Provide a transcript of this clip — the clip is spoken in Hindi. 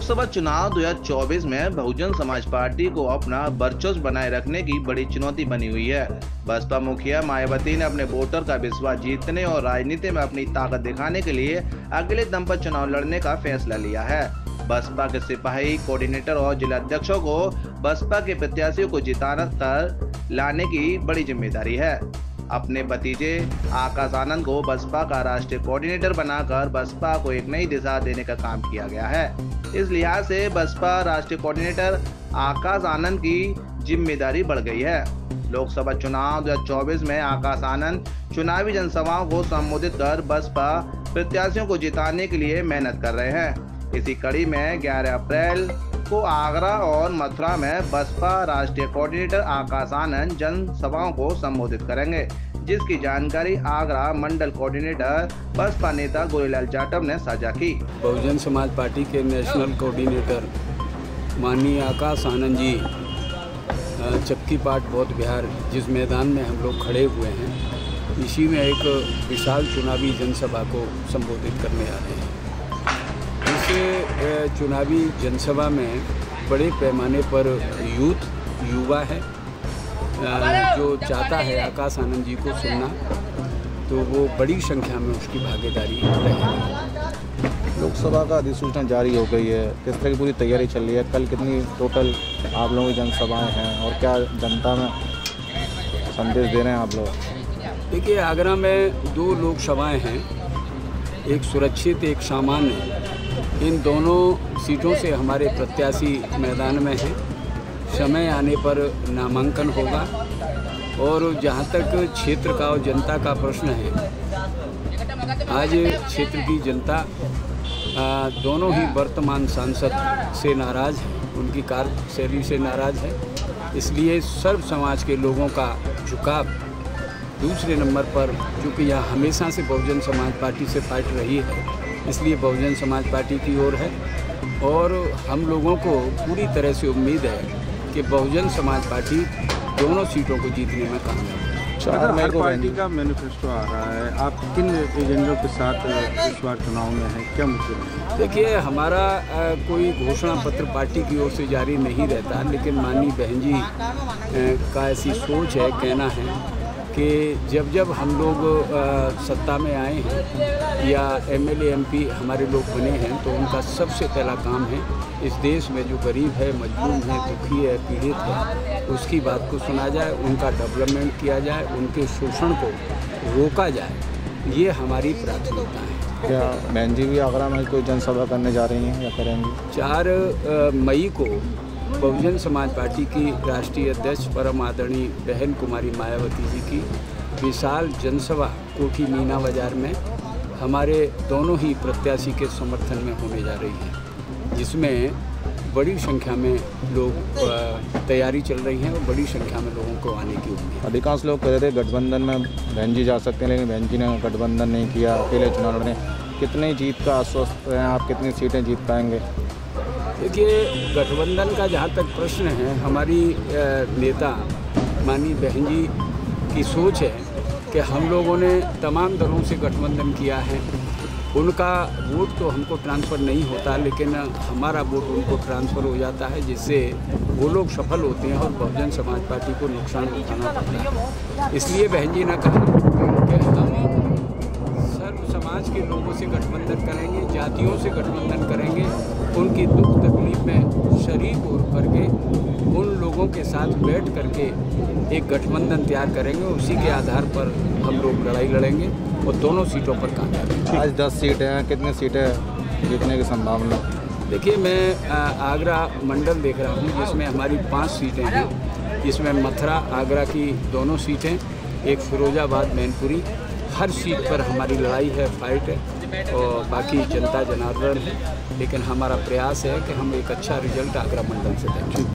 लोकसभा चुनाव 2024 में बहुजन समाज पार्टी को अपना वर्चस्व बनाए रखने की बड़ी चुनौती बनी हुई है। बसपा मुखिया मायावती ने अपने वोटर का विश्वास जीतने और राजनीति में अपनी ताकत दिखाने के लिए अकेले दम पर चुनाव लड़ने का फैसला लिया है। बसपा के सिपाही, कोऑर्डिनेटर और जिला अध्यक्षों को बसपा के प्रत्याशियों को जिताना कर लाने की बड़ी जिम्मेदारी है। अपने भतीजे आकाश आनंद को बसपा का राष्ट्रीय कोऑर्डिनेटर बनाकर बसपा को एक नई दिशा देने का काम किया गया है। इस लिहाज से बसपा राष्ट्रीय कोऑर्डिनेटर आकाश आनंद की जिम्मेदारी बढ़ गई है। लोकसभा चुनाव 2024 में आकाश आनंद चुनावी जनसभाओं को संबोधित कर बसपा प्रत्याशियों को जिताने के लिए मेहनत कर रहे हैं। इसी कड़ी में 11 अप्रैल को आगरा और मथुरा में बसपा राष्ट्रीय कोऑर्डिनेटर आकाश आनंद जनसभाओं को संबोधित करेंगे, जिसकी जानकारी आगरा मंडल कोऑर्डिनेटर बसपा नेता गोरीलाल जाटव ने साझा की। बहुजन समाज पार्टी के नेशनल कोऑर्डिनेटर माननीय आकाश आनंद जी चक्की पाट बौद्ध विहार जिस मैदान में हम लोग खड़े हुए हैं, इसी में एक विशाल चुनावी जनसभा को संबोधित करने आ रहे हैं। इस चुनावी जनसभा में बड़े पैमाने पर युवा है जो चाहता है आकाश आनंद जी को सुनना, तो वो बड़ी संख्या में उसकी भागीदारी रहेगी। लोकसभा का अधिसूचना जारी हो गई है, किस तरह की पूरी तैयारी चल रही है? कल कितनी टोटल आप लोगों की जनसभाएं हैं और क्या जनता में संदेश दे रहे हैं आप लोग? देखिए, आगरा में 2 लोकसभाएं हैं, एक सुरक्षित एक सामान्य। इन दोनों सीटों से हमारे प्रत्याशी मैदान में हैं। समय आने पर नामांकन होगा और जहां तक क्षेत्र का और जनता का प्रश्न है, आज क्षेत्र की जनता दोनों ही वर्तमान सांसद से नाराज़ है, उनकी कार्यशैली से नाराज़ है। इसलिए सर्व समाज के लोगों का झुकाव दूसरे नंबर पर, क्योंकि यह हमेशा से बहुजन समाज पार्टी से फाइट रही है, इसलिए बहुजन समाज पार्टी की ओर है। और हम लोगों को पूरी तरह से उम्मीद है कि बहुजन समाज पार्टी दोनों सीटों को जीतने में कामयाब है। 4 मई को पार्टी का मैनिफेस्टो आ रहा है, आप किन एजेंडों के साथ इस बार चुनाव में हैं, क्या मुद्दे हैं? देखिए, हमारा कोई घोषणा पत्र पार्टी की ओर से जारी नहीं रहता, लेकिन माननीय बहन जी का ऐसी सोच है, कहना है कि जब हम लोग सत्ता में आए हैं या एमएलए एमपी हमारे लोग बने हैं, तो उनका सबसे पहला काम है इस देश में जो गरीब है, मजलूम है, दुखी है, पीड़ित है, उसकी बात को सुना जाए, उनका डेवलपमेंट किया जाए, उनके शोषण को रोका जाए। ये हमारी प्राथमिकता है। क्या बहन जी भी आगरा में कोई जनसभा करने जा रही हैं या करेंगी? 4 मई को बहुजन समाज पार्टी की राष्ट्रीय अध्यक्ष परम आदरणीय बहन कुमारी मायावती जी की विशाल जनसभा कोठी मीना बाजार में हमारे दोनों ही प्रत्याशी के समर्थन में होने जा रही है, जिसमें बड़ी संख्या में लोग तैयारी चल रही है और बड़ी संख्या में लोगों को आने की उम्मीद है। अधिकांश लोग कह रहे थे गठबंधन में बहन जी जा सकते हैं, लेकिन बहन जी ने गठबंधन नहीं किया, अकेले चुनाव लड़ने। कितनी जीत का आश्वस्त हैं आप? कितनी सीटें जीत पाएंगे? देखिए, गठबंधन का जहाँ तक प्रश्न है, हमारी नेता माननीय बहन जी की सोच है कि हम लोगों ने तमाम दलों से गठबंधन किया है। उनका वोट तो हमको ट्रांसफ़र नहीं होता, लेकिन हमारा वोट उनको ट्रांसफ़र हो जाता है, जिससे वो लोग सफल होते हैं और बहुजन समाज पार्टी को नुकसान उठाना पड़ता है। इसलिए बहन जी ने कहा कि हम सर्व समाज के लोगों से गठबंधन करेंगे, जातियों से गठबंधन करेंगे, उनकी दुख तकलीफ में शरीक हो करके उन लोगों के साथ बैठ करके एक गठबंधन तैयार करेंगे। उसी के आधार पर हम लोग लड़ाई लड़ेंगे और दोनों सीटों पर कामयाब होंगे। आज 10 सीटें हैं, कितनी सीटें जीतने की संभावना? देखिए, मैं आगरा मंडल देख रहा हूँ, जिसमें हमारी 5 सीटें हैं, जिसमें मथुरा आगरा की दोनों सीटें, एक फिरोजाबाद मैनपुरी। हर सीट पर हमारी लड़ाई है, फाइट है, और बाकी जनता जनार्दन है, लेकिन हमारा प्रयास है कि हम एक अच्छा रिजल्ट आगरा मंडल से दें।